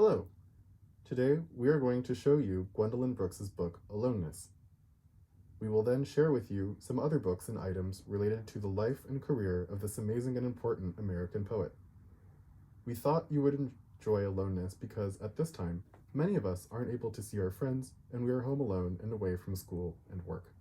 Hello! Today we are going to show you Gwendolyn Brooks' book, Aloneness. We will then share with you some other books and items related to the life and career of this amazing and important American poet. We thought you would enjoy Aloneness because at this time, many of us aren't able to see our friends and we are home alone and away from school and work.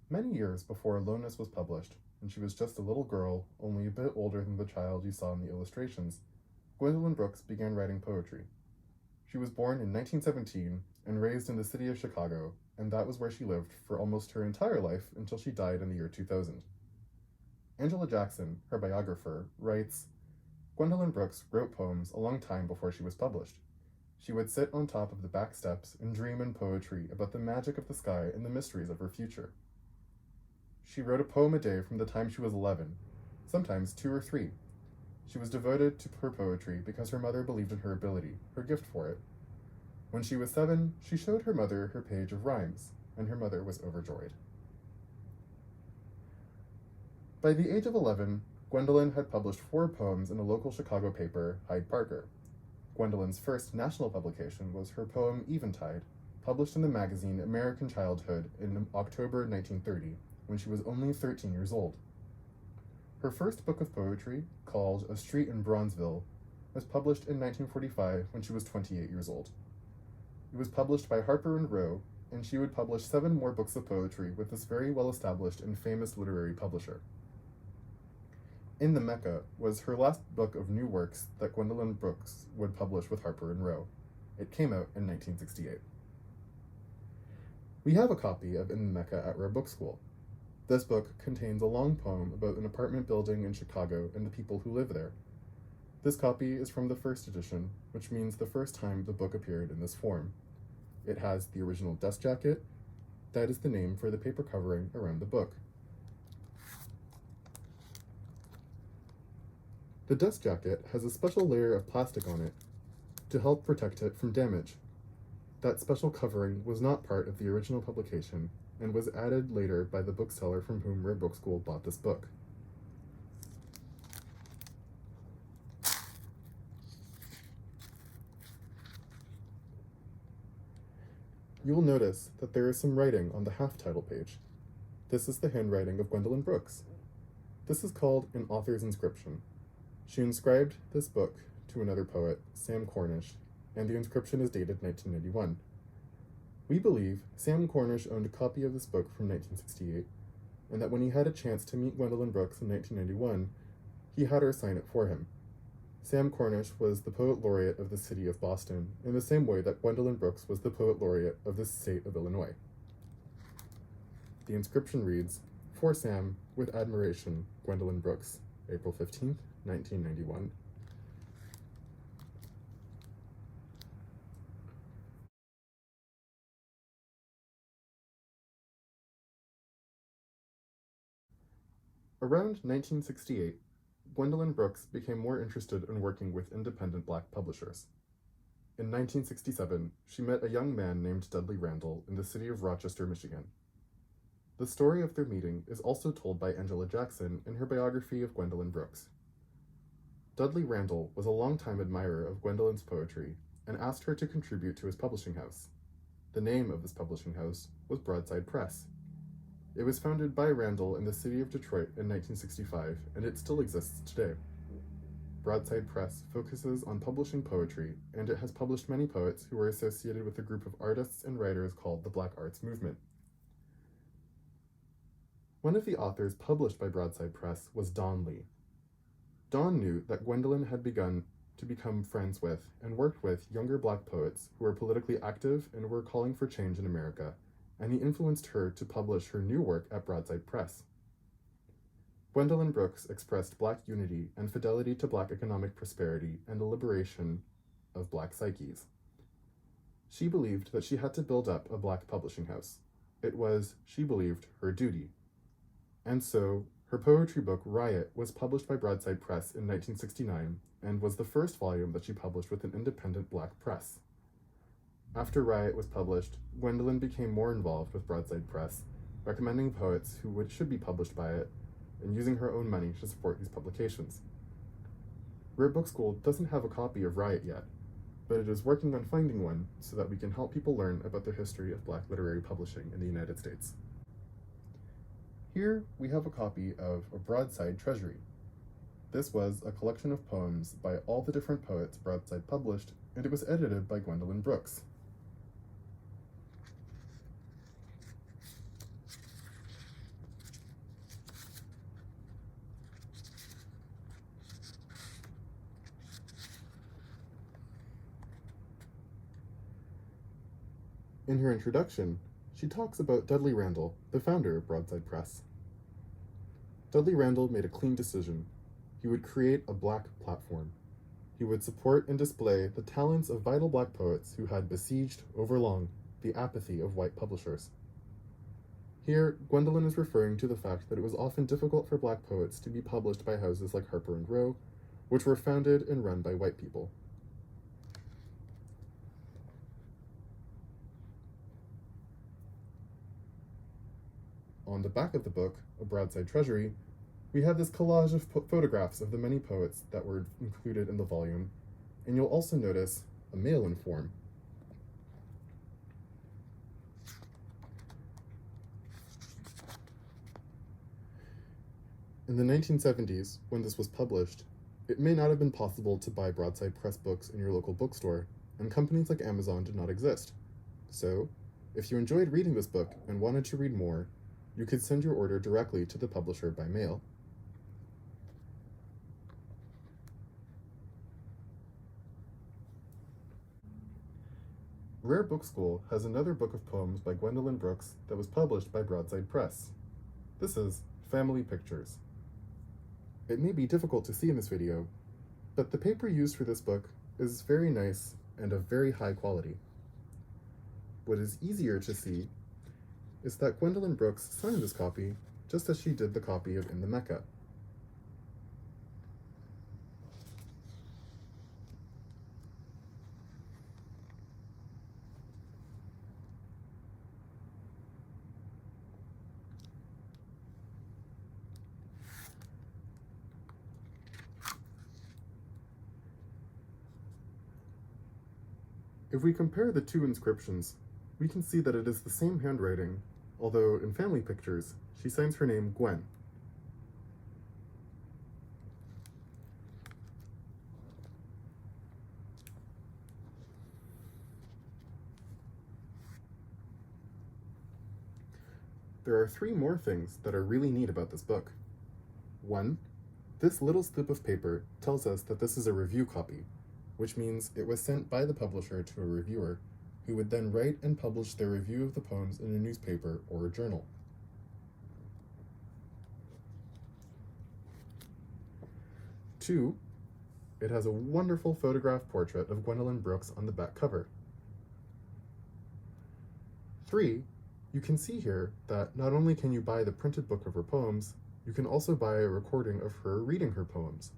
Many years before Aloneness was published, and she was just a little girl, only a bit older than the child you saw in the illustrations, Gwendolyn Brooks began writing poetry. She was born in 1917 and raised in the city of Chicago, and that was where she lived for almost her entire life until she died in the year 2000. Angela Jackson, her biographer, writes, Gwendolyn Brooks wrote poems a long time before she was published. She would sit on top of the back steps and dream in poetry about the magic of the sky and the mysteries of her future. She wrote a poem a day from the time she was 11, sometimes 2 or 3. She was devoted to her poetry because her mother believed in her ability, her gift for it. When she was 7, she showed her mother her page of rhymes, and her mother was overjoyed. By the age of 11, Gwendolyn had published 4 poems in a local Chicago paper, Hyde Parker. Gwendolyn's first national publication was her poem Eventide, published in the magazine American Childhood in October 1930, when she was only 13 years old. Her first book of poetry, called A Street in Bronzeville, was published in 1945 when she was 28 years old. It was published by Harper & Row, and she would publish 7 more books of poetry with this very well-established and famous literary publisher. In the Mecca was her last book of new works that Gwendolyn Brooks would publish with Harper & Row. It came out in 1968. We have a copy of In the Mecca at Row Book School. This book contains a long poem about an apartment building in Chicago and the people who live there. This copy is from the first edition, which means the first time the book appeared in this form. It has the original dust jacket. That is the name for the paper covering around the book. The dust jacket has a special layer of plastic on it to help protect it from damage. That special covering was not part of the original publication and was added later by the bookseller from whom Row Book School bought this book. You will notice that there is some writing on the half-title page. This is the handwriting of Gwendolyn Brooks. This is called an author's inscription. She inscribed this book to another poet, Sam Cornish, and the inscription is dated 1991. We believe Sam Cornish owned a copy of this book from 1968, and that when he had a chance to meet Gwendolyn Brooks in 1991, he had her sign it for him. Sam Cornish was the poet laureate of the city of Boston, in the same way that Gwendolyn Brooks was the poet laureate of the state of Illinois. The inscription reads, For Sam, with admiration, Gwendolyn Brooks, April 15th, 1991. Around 1968, Gwendolyn Brooks became more interested in working with independent black publishers. In 1967, she met a young man named Dudley Randall in the city of Rochester, Michigan. The story of their meeting is also told by Angela Jackson in her biography of Gwendolyn Brooks. Dudley Randall was a longtime admirer of Gwendolyn's poetry and asked her to contribute to his publishing house. The name of this publishing house was Broadside Press. It was founded by Randall in the city of Detroit in 1965, and it still exists today. Broadside Press focuses on publishing poetry, and it has published many poets who were associated with a group of artists and writers called the Black Arts Movement. One of the authors published by Broadside Press was Don Lee. Don knew that Gwendolyn had begun to become friends with and worked with younger black poets who were politically active and were calling for change in America, and he influenced her to publish her new work at Broadside Press. Gwendolyn Brooks expressed black unity and fidelity to black economic prosperity and the liberation of black psyches. She believed that she had to build up a black publishing house. It was, she believed, her duty. And so, her poetry book, Riot, was published by Broadside Press in 1969 and was the first volume that she published with an independent black press. After Riot was published, Gwendolyn became more involved with Broadside Press, recommending poets who should be published by it, and using her own money to support these publications. Rare Book School doesn't have a copy of Riot yet, but it is working on finding one so that we can help people learn about the history of black literary publishing in the United States. Here we have a copy of A Broadside Treasury. This was a collection of poems by all the different poets Broadside published, and it was edited by Gwendolyn Brooks. In her introduction, she talks about Dudley Randall, the founder of Broadside Press. Dudley Randall made a clean decision. He would create a black platform. He would support and display the talents of vital black poets who had besieged, overlong, the apathy of white publishers. Here, Gwendolyn is referring to the fact that it was often difficult for black poets to be published by houses like Harper and Row, which were founded and run by white people. On the back of the book, A Broadside Treasury, we have this collage of photographs of the many poets that were included in the volume, and you'll also notice a mail-in form. In the 1970s, when this was published, it may not have been possible to buy Broadside Press books in your local bookstore, and companies like Amazon did not exist. So, if you enjoyed reading this book and wanted to read more, you could send your order directly to the publisher by mail. Rare Book School has another book of poems by Gwendolyn Brooks that was published by Broadside Press. This is Family Pictures. It may be difficult to see in this video, but the paper used for this book is very nice and of very high quality. What is easier to see is that Gwendolyn Brooks signed this copy just as she did the copy of In the Mecca. If we compare the two inscriptions, we can see that it is the same handwriting, although in Family Pictures, she signs her name Gwen. There are three more things that are really neat about this book. One, this little slip of paper tells us that this is a review copy, which means it was sent by the publisher to a reviewer, who would then write and publish their review of the poems in a newspaper or a journal. Two, it has a wonderful photograph portrait of Gwendolyn Brooks on the back cover. Three, you can see here that not only can you buy the printed book of her poems, You can also buy a recording of her reading her poems.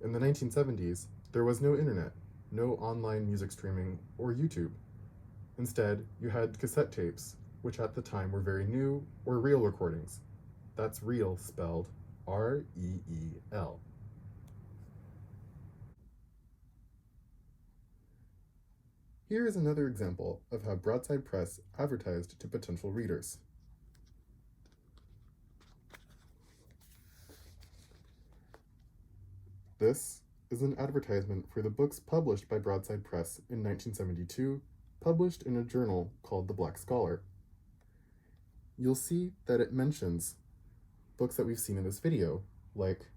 In the 1970s, there was no internet, no online music streaming, or YouTube. Instead, you had cassette tapes, which at the time were very new, or reel recordings. That's reel spelled R-E-E-L. Here is another example of how Broadside Press advertised to potential readers. This is an advertisement for the books published by Broadside Press in 1972, published in a journal called The Black Scholar. You'll see that it mentions books that we've seen in this video, like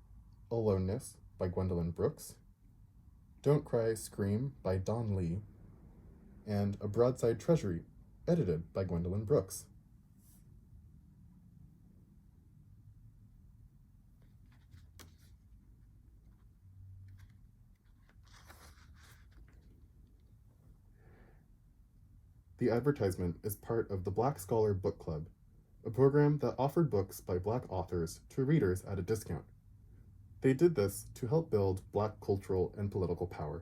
Aloneness by Gwendolyn Brooks, Don't Cry, Scream by Don Lee, and A Broadside Treasury, edited by Gwendolyn Brooks. The advertisement is part of the Black Scholar Book Club, a program that offered books by Black authors to readers at a discount. They did this to help build Black cultural and political power.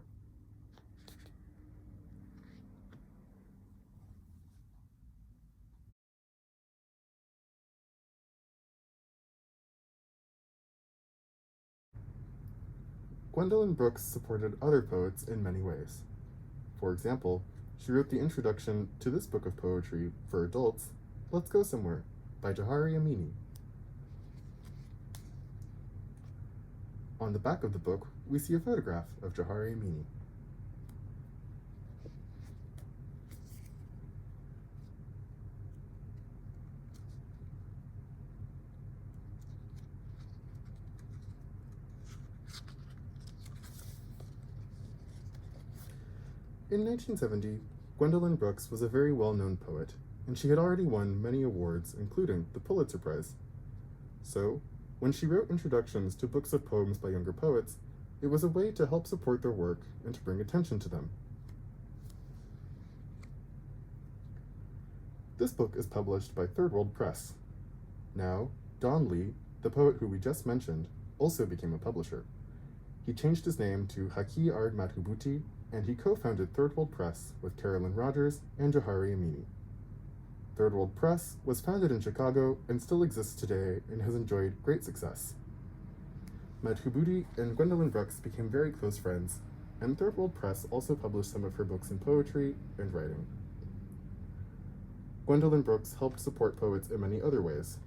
Gwendolyn Brooks supported other poets in many ways. For example, she wrote the introduction to this book of poetry for adults, Let's Go Somewhere, by Jahari Amini. On the back of the book, we see a photograph of Jahari Amini. In 1970, Gwendolyn Brooks was a very well-known poet, and she had already won many awards, including the Pulitzer Prize. So, when she wrote introductions to books of poems by younger poets, it was a way to help support their work and to bring attention to them. This book is published by Third World Press. Now, Don Lee, the poet who we just mentioned, also became a publisher. He changed his name to Haki Ard Madhubuti, and he co-founded Third World Press with Carolyn Rogers and Jahari Amini. Third World Press was founded in Chicago and still exists today and has enjoyed great success. Madhubuti and Gwendolyn Brooks became very close friends, and Third World Press also published some of her books in poetry and writing. Gwendolyn Brooks helped support poets in many other ways.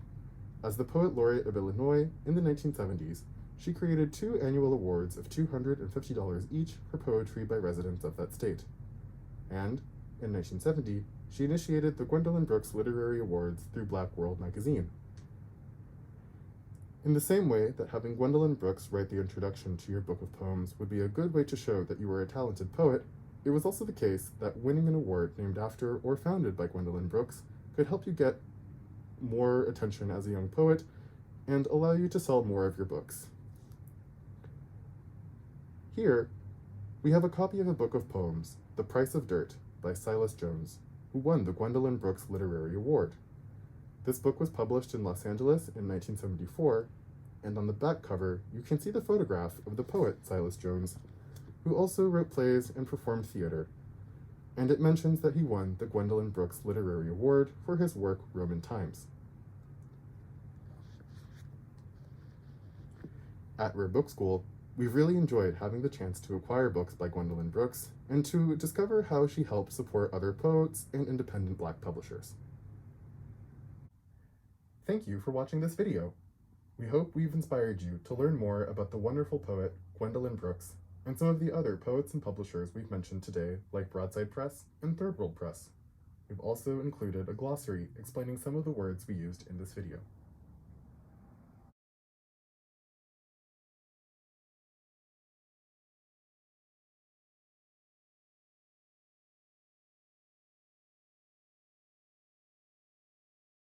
As the Poet Laureate of Illinois in the 1970s, she created 2 annual awards of $250 each for poetry by residents of that state. And, in 1970, she initiated the Gwendolyn Brooks Literary Awards through Black World magazine. In the same way that having Gwendolyn Brooks write the introduction to your book of poems would be a good way to show that you were a talented poet, it was also the case that winning an award named after or founded by Gwendolyn Brooks could help you get more attention as a young poet and allow you to sell more of your books. Here, we have a copy of a book of poems, The Price of Dirt, by Silas Jones, who won the Gwendolyn Brooks Literary Award. This book was published in Los Angeles in 1974, and on the back cover, you can see the photograph of the poet Silas Jones, who also wrote plays and performed theater, and it mentions that he won the Gwendolyn Brooks Literary Award for his work Roman Times. At Rare Book School, we've really enjoyed having the chance to acquire books by Gwendolyn Brooks and to discover how she helped support other poets and independent Black publishers. Thank you for watching this video. We hope we've inspired you to learn more about the wonderful poet Gwendolyn Brooks and some of the other poets and publishers we've mentioned today, like Broadside Press and Third World Press. We've also included a glossary explaining some of the words we used in this video.